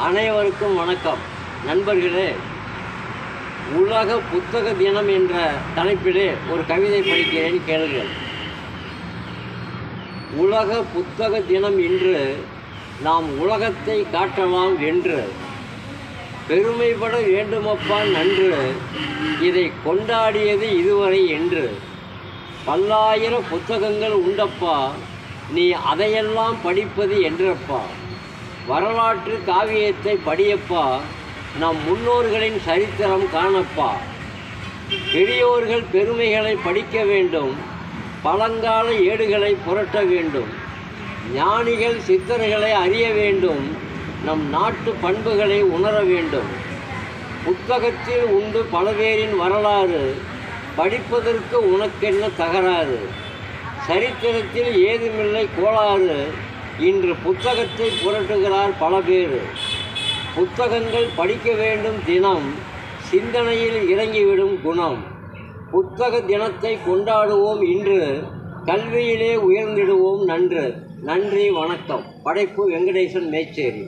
அனைவருக்கும் வணக்கம். நண்பர்களே, உலக புத்தக தினம் என்ற தலைப்பிலே ஒரு கவிதை படிக்கிறேன், கேளுங்கள். உலக புத்தக தினம் இன்று, நாம் உலகத்தை காட்டலாம் என்று பெருமைப்பட வேண்டுமப்பா நன்று, இதை கொண்டாடியது இதுவரை என்று. பல்லாயிரம் புத்தகங்கள் உண்டப்பா, நீ அதையெல்லாம் படிப்பது என்றப்பா. வரலாற்று காவியத்தை படியப்பா, நம் முன்னோர்களின் சரித்திரம் காணப்பா. பெரியோர்கள் பெருமைகளை படிக்க வேண்டும், பழங்கால ஏடுகளை புரட்ட வேண்டும். ஞானிகள் சித்தர்களை அறிய வேண்டும், நம் நாட்டு பண்புகளை உணர வேண்டும். புத்தகத்தில் உண்டு பலவேரின் வரலாறு, படிப்பதற்கு உனக்கென்ன தகராறு. சரித்திரத்தில் ஏதுமில்லை கோளாறு, இன்று புத்தகத்தை புரட்டுகிறார் பல பேர். புத்தகங்கள் படிக்க வேண்டும் தினம், சிந்தனையில் இறங்கிவிடும் குணம். புத்தக தினத்தை கொண்டாடுவோம் இன்று, கல்வியிலே உயர்ந்திடுவோம் நன்று. நன்றி, வணக்கம். படைப்பு வெங்கடேசன், மேச்சேரி.